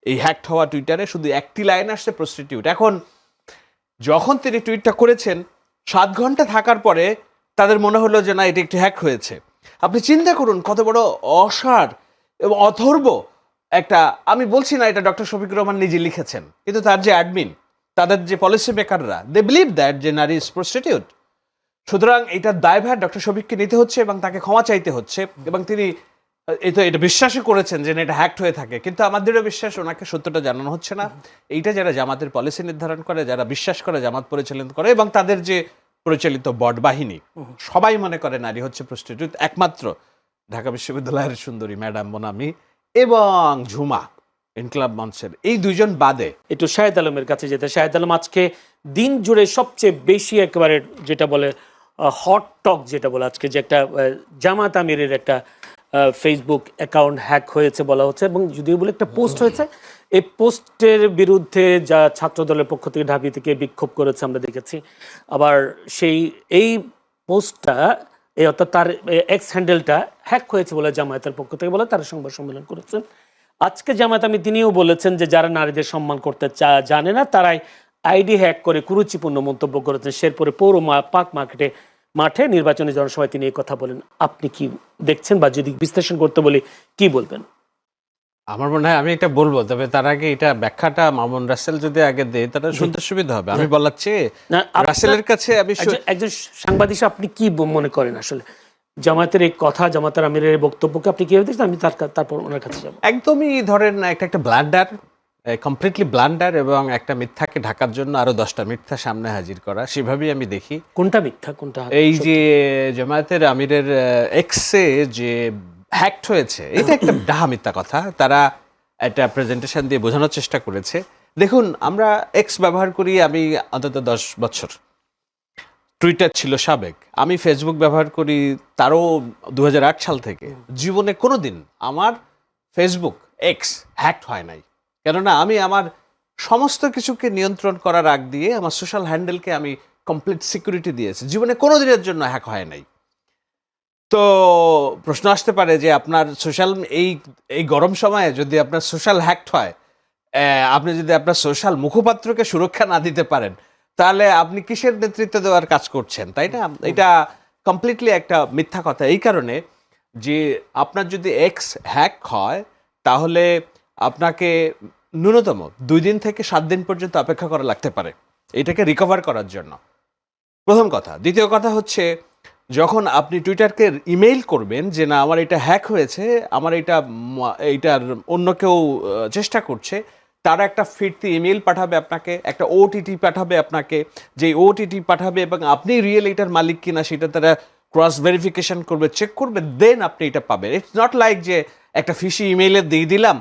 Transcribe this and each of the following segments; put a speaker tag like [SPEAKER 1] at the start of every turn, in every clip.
[SPEAKER 1] এই হ্যাকড হওয়া টুইটারে শুধু একটি লাইন আসছে প্রস্টিটিউট। এখন যখন তিনি টুইটটা করেছেন 7 ঘন্টা থাকার পরে তাদের মনে হলো যে না, এটা একটু হ্যাক হয়েছে। আপনি চিন্তা করুন কত বড় অসার এবং অথর্ব একটা। আমি বলছি না এটা ডক্টর শফিকুর রহমান নিজে লিখেছেন, কিন্তু তার যে অ্যাডমিন, তাদের যে পলিসি মেকাররা, দে বিলিভ দ্যাট যে নারী ইজ প্রস্টিটিউট। সুতরাং এটার দায়ভার ডক্টর শফিককে নিতে হচ্ছে এবং তাকে ক্ষমা চাইতে হচ্ছে, এবং তিনি এটা বিশ্বাসই করেছেন যে এটা হ্যাকড হয়ে থাকে। কিন্তু আমাদেরও বিশ্বাস ওনাকে সত্যটা জানানো হচ্ছে না। এইটা যারা জামাতের পলিসি নির্ধারণ করে, যারা বিশ্বাস করে, জামাত পরিচালিত করে এবং তাদের যে পরিচালিত বট বাহিনী, সবাই মনে করে নারী হচ্ছে প্রস্টিটিউট। একমাত্র ঢাকা বিশ্ববিদ্যালয়ের সুন্দরী ম্যাডাম মোনামি এবং ঝুমা ইনকলাব মঞ্চের এই দুইজন বাদে।
[SPEAKER 2] একটু শাহেদ আলমের কাছে যেতে। শাহেদ আলম, আজকে দিন জুড়ে সবচেয়ে বেশি একেবারে যেটা বলে হট টক যেটা বলে, আজকে যে একটা জামাত আমিরের একটা ফেসবুক অ্যাকাউন্ট হ্যাক হয়েছে বলা হচ্ছে, এবং যদিও বলে একটা পোস্ট হয়েছে, এই পোস্টের বিরুদ্ধে যা ছাত্র দলের পক্ষ থেকে ঢাবি থেকে বিক্ষোভ করেছে আমরা দেখেছি। আবার এই পোস্টটা অর্থাৎ তার এক্স হ্যান্ডেলটা হ্যাক হয়েছে বলে জামায়াতের পক্ষ থেকে বলে তারা সংবাদ সম্মেলন করেছেন। আজকে জামায়াত আমি তিনিও বলেছেন যে যারা নারীদের সম্মান করতে জানে না তারাই আইডি হ্যাক করে কুরুচিপূর্ণ মন্তব্য করেছেন। শেরপুরে পৌর পার্ক মাঠে নির্বাচনী জনসভায় তিনি এই কথা বলেন। আপনি কি দেখছেন, বা যদি বিশ্লেষণ করতে বলি কি বলবেন?
[SPEAKER 1] আমার মনে হয় আমি এটা বলবো, তবে তার আগে এটা ব্যাখ্যাটা মামুন রাসেল যদি আগে দেয় তাহলে শুনতে সুবিধা হবে। আমি বলার চেয়ে রাসেলের কাছে আমি
[SPEAKER 2] একজন সাংবাদিক, আপনি কি মনে করেন আসলে জামায়াতের এই কথা, জামাতের আমিরের বক্তব্যকে আপনি কিভাবে দেখছেন? আমি তারপর ওনার কাছে যাবো।
[SPEAKER 1] একদমই ধরেন একটা ব্লান্ডার, কমপ্লিটলি ব্লান্ডার, এবং একটা মিথ্যাকে ঢাকার জন্য আরো 10টা মিথ্যা সামনে হাজির করা, সেভাবেই আমি দেখি।
[SPEAKER 2] কোনটা মিথ্যা কোনটা?
[SPEAKER 1] এই যে জামায়াতের আমিরের এক্সে যে হ্যাকড হয়েছে, এটা একটা ডাহা মিথ্যা কথা। তারা একটা প্রেজেন্টেশন দিয়ে বোঝানোর চেষ্টা করেছে। দেখুন, আমরা এক্স ব্যবহার করি আমি অন্তত 10 বছর, টুইটার ছিল সাবেক, আমি ফেসবুক ব্যবহার করি তারও 2008 সাল থেকে। জীবনে কোনোদিন আমার ফেসবুক এক্স হ্যাকড হয় নাই, কেননা আমি আমার সমস্ত কিছুকে নিয়ন্ত্রণ করার আগ দিয়ে আমার সোশ্যাল হ্যান্ডেলকে আমি কমপ্লিট সিকিউরিটি দিয়েছি। জীবনে কোনো দিনের জন্য হ্যাক হয় নাই। তো প্রশ্ন আসতে পারে যে আপনার সোশ্যাল এই গরম সময়ে যদি আপনার সোশ্যাল হ্যাকড হয়, আপনি যদি আপনার সোশ্যাল মুখপাত্রকে সুরক্ষা না দিতে পারেন, তাহলে আপনি কিসের নেতৃত্ব দেওয়ার কাজ করছেন, তাই না? এটা কমপ্লিটলি একটা মিথ্যা কথা। এই কারণে যে আপনার যদি এক্স হ্যাক হয় তাহলে আপনাকে ন্যূনতম 2 দিন থেকে 7 দিন পর্যন্ত অপেক্ষা করা লাগতে পারে এটাকে রিকভার করার জন্য, প্রথম কথা। দ্বিতীয় কথা হচ্ছে, যখন আপনি টুইটারকে ইমেইল করবেন যে না আমার এটা হ্যাক হয়েছে, আমার এইটার অন্য কেউ চেষ্টা করছে, তারা একটা ফিরতি ইমেইল পাঠাবে আপনাকে, একটা ওটিটি পাঠাবে আপনাকে, যে ওটিটি পাঠাবে এবং আপনি রিয়েল এটার মালিক কিনা সেটা তারা ক্রস ভেরিফিকেশন করবে, চেক করবে, দেন আপনি এটা পাবেন। ইটস নট লাইক যে একটা ফিশি ইমেইলে দিয়ে দিলাম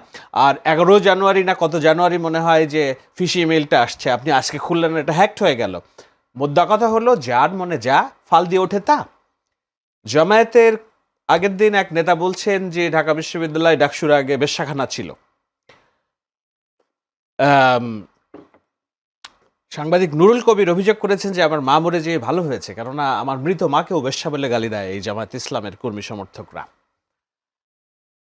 [SPEAKER 1] আর 11 জানুয়ারি না কত জানুয়ারি মনে হয় যে ফিশি ইমেইলটা আসছে, আপনি আজকে খুললেন, এটা হ্যাকড হয়ে গেল। মোদ্দা কথা হলো, যার মনে যা ফাল দিয়ে ওঠে তা। জামায়াতের আগের দিন এক নেতা বলছেন যে ঢাকা বিশ্ববিদ্যালয় ডাকসুর আগে বেশ্যাখানা ছিল। সাংবাদিক নুরুল কবির অভিযোগ করেছেন যে আমার মা মরে যেয়ে ভালো হয়েছে, কেননা আমার মৃত মাকেও বেশ্যা বলে গালি দেয় এই জামায়াত ইসলামের কর্মী সমর্থকরা।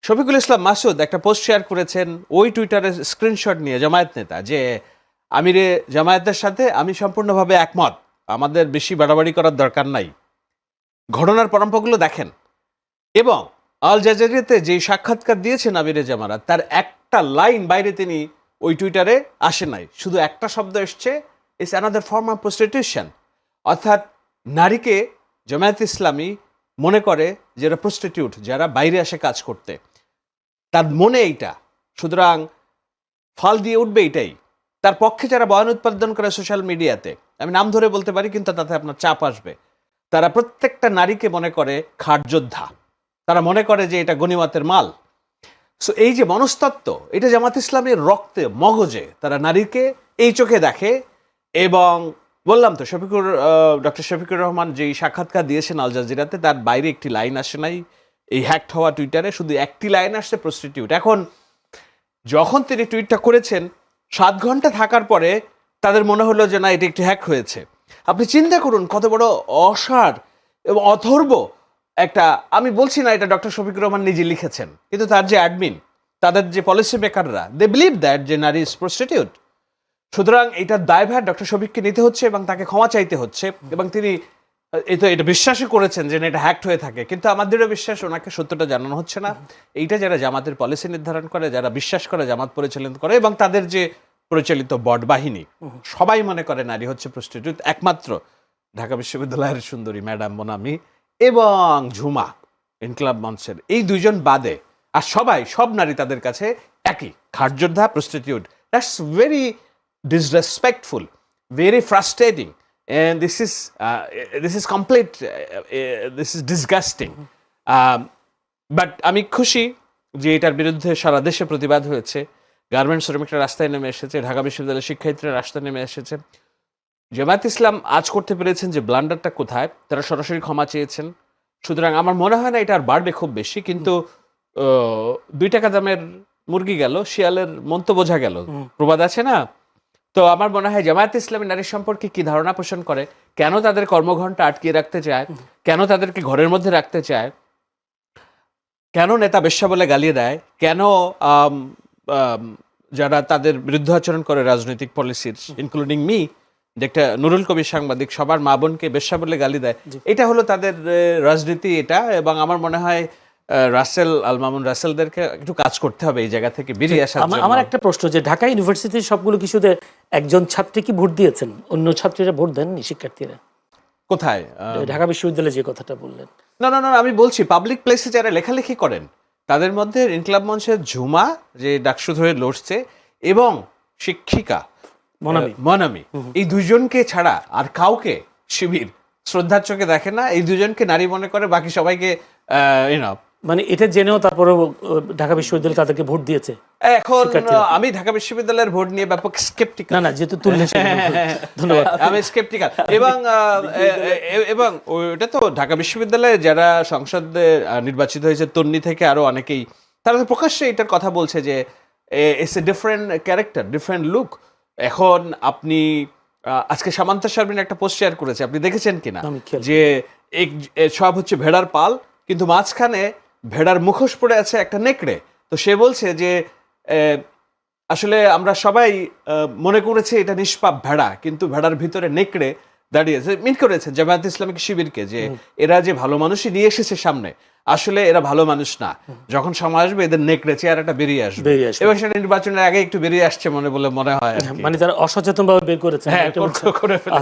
[SPEAKER 1] শফিকুল ইসলাম মাসুদ একটা পোস্ট শেয়ার করেছেন ওই টুইটারের স্ক্রিনশট নিয়ে, জামায়াত নেতা, যে আমিরে জামায়াতের সাথে আমি সম্পূর্ণভাবে একমত, আমাদের বেশি বাড়াবাড়ি করার দরকার নাই, ঘটনার পরম্পরাগুলো দেখেন। এবং আল জাজিরাতে যে সাক্ষাৎকার দিয়েছেন আমিরে জামায়াত, তার একটা লাইন বাইরে তিনি ওই টুইটারে আসে নাই, শুধু একটা শব্দ এসছে, it's another form of prostitution. অর্থাৎ নারীকে জামায়াত ইসলামী মনে করে যারা প্রস্টিটিউট, যারা বাইরে আসে কাজ করতে, তার মনে এইটা, সুতরাং ফাল দিয়ে উঠবে এটাই। তার পক্ষে যারা বয়ান উৎপাদন করে সোশ্যাল মিডিয়াতে, আমি নাম ধরে বলতে পারি কিন্তু তাতে আপনার চাপ আসবে, তারা প্রত্যেকটা নারীকে মনে করে খাট যোদ্ধা, তারা মনে করে যে এটা গনিমতের মাল। সো এই যে মনস্তত্ত্ব, এটা জামাত ইসলামের রক্তে মগজে, তারা নারীকে এই চোখে দেখে। এবং বললাম তো, ডক্টর শফিকুর রহমান যেই সাক্ষাৎকার দিয়েছেন আল জাজিরাতে, তার বাইরে একটি লাইন আসে নাই এই হ্যাকড হওয়া টুইটারে, শুধু একটি লাইন আসছে প্রস্টিটিউট। এখন যখন তিনি টুইটটা করেছেন 7 ঘন্টা থাকার পরে তাদের মনে হলো যে না, এটা একটু হ্যাক হয়েছে। আপনি চিন্তা করুন কত বড় অসার এবং অথর্ব একটা। আমি বলছি না এটা ডক্টর শফিকুর রহমান নিজে লিখেছেন, কিন্তু তার যে অ্যাডমিন, তাদের যে পলিসি মেকাররা দে বিলিভ দ্যাট যে নারী ইজ প্রস্টিটিউট। সুতরাং এটার দায়ভার ডক্টর শফিককে নিতে হচ্ছে এবং তাকে ক্ষমা চাইতে হচ্ছে, এবং তিনি এটা বিশ্বাসই করেছেন যে না, এটা হ্যাক্ট হয়ে থাকে। কিন্তু আমাদেরও বিশ্বাস ওনাকে সত্যটা জানানো হচ্ছে না। এইটা যারা জামাতের পলিসি নির্ধারণ করে, যারা বিশ্বাস করে, জামাত পরিচালিত করে এবং তাদের যে পরিচালিত বট বাহিনী, সবাই মনে করে নারী হচ্ছে প্রস্টিটিউট। একমাত্র ঢাকা বিশ্ববিদ্যালয়ের সুন্দরী ম্যাডাম মোনামি এবং ঝুমা ইনকলাব মঞ্চের এই দুইজন বাদে আর সব নারী তাদের কাছে একই, খাটযোদ্ধা, prostitute. That's very disrespectful, very frustrating, and this is complete, this is disgusting. But আমি খুশি যে এটার বিরুদ্ধে সারা দেশে প্রতিবাদ হয়েছে, গার্মেন্টস শ্রমিকরা রাস্তায় নেমে এসেছে, ঢাকা বিশ্ববিদ্যালয়ের শিক্ষার্থীরা রাস্তায় নেমে এসেছে। জামায়াত ইসলাম আজ করতে পেরেছেন যে ব্লান্ডারটা কোথায়, তারা সরাসরি ক্ষমা চেয়েছেন। সুতরাং আমার মনে হয় না এটা আর বাড়বে খুব বেশি, কিন্তু 2 টাকা দামের মুরগি গেল, শিয়ালের মন্ত বোঝা গেল, প্রবাদ আছে না? তো আমার মনে হয় জামায়াত ইসলামী নারী সম্পর্কে কি ধারণা পোষণ করে, কেন তাদের কর্মঘণ্টা আটকিয়ে রাখতে চায়, কেন তাদেরকে ঘরের মধ্যে রাখতে চায়, কেন নেতা বেশ্যা বলে গালিয়ে দেয়, কেন যারা তাদের বিরুদ্ধ আচরণ করে রাজনৈতিক পলিসির, ইনক্লুডিং মি, যে একটা নুরুল কবির সাংবাদিক সবার মা বোনকে বেশ্যা বলে গালি দেয়, এটা হলো তাদের রাজনীতি এটা। এবং আমার মনে হয় রাসেল আল মামুন রাসেলদেরকে একটু কাজ করতে হবে এই জায়গা থেকে বেরিয়ে আসার জন্য।
[SPEAKER 2] আমার একটা প্রশ্ন, যে ঢাকা ইউনিভার্সিটির সবগুলো কিছুতে একজন ছাত্রী কি ভোট দিয়েছেন, অন্য ছাত্রীরা ভোট দেননি? শিক্ষার্থীরা
[SPEAKER 1] কোথায়?
[SPEAKER 2] ঢাকা বিশ্ববিদ্যালয়ে যে কথাটা বললেন।
[SPEAKER 1] না, আমি বলছি পাবলিক প্লেসে যারা লেখালেখি করেন তাদের মধ্যে ইনকলাব মঞ্চের ঝুমা, যে ডাকসু ধরে লড়ছে, এবং শিক্ষিকা মনামি, এই দুইজনকে ছাড়া আর কাউকে শিবির শ্রদ্ধার চোখে দেখে না। এই দুজনকে নারী মনে করে, বাকি সবাইকে
[SPEAKER 2] মানে এটা জেনেও তারপরে ঢাকা বিশ্ববিদ্যালয় তাদেরকে ভোট দিয়েছে।
[SPEAKER 1] এখন আমি ঢাকা বিশ্ববিদ্যালয়ের ভোট নিয়ে ব্যাপক স্কেপটিক্যাল।
[SPEAKER 2] না যেহেতু তুললে ধন্যবাদ,
[SPEAKER 1] আমি স্কেপটিক্যাল। এবং ওটা তো ঢাকা বিশ্ববিদ্যালয়ে যারা সংসদে নির্বাচিত হয়েছে তন্নি থেকে আরো অনেকেই, তারা তো প্রকাশ্যে এটার কথা বলছে যে it's a different character, different look. এখন আপনি আজকে সামান্তা শারমিন একটা পোস্ট শেয়ার করেছে, আপনি দেখেছেন কিনা, যে সব হচ্ছে ভেড়ার পাল, কিন্তু মাঝখানে ভেড়ার মুখোশ পড়ে আছে একটা নেকড়ে। তো সে বলছে যে আসলে আমরা সবাই মনে করেছি এটা নিষ্পাপ ভেড়া, কিন্তু ভেড়ার ভিতরে নেকড়ে দাঁড়িয়েছে। মিন করেছে জামায়াত ইসলামিক শিবিরকে যে এরা যে ভালো মানুষই নিয়ে এসেছে সামনে, আসলে এরা ভালো মানুষ না। যখন সময় আসবে এদের নেকড়ে চেহারাটা বেরিয়ে আসবে, এবং সেটা নির্বাচনের আগে একটু বেরিয়ে আসছে মনে হয়।
[SPEAKER 2] মানে তারা অসচেতন ভাবে বের করেছে।
[SPEAKER 1] হ্যাঁ, করে ফেলে।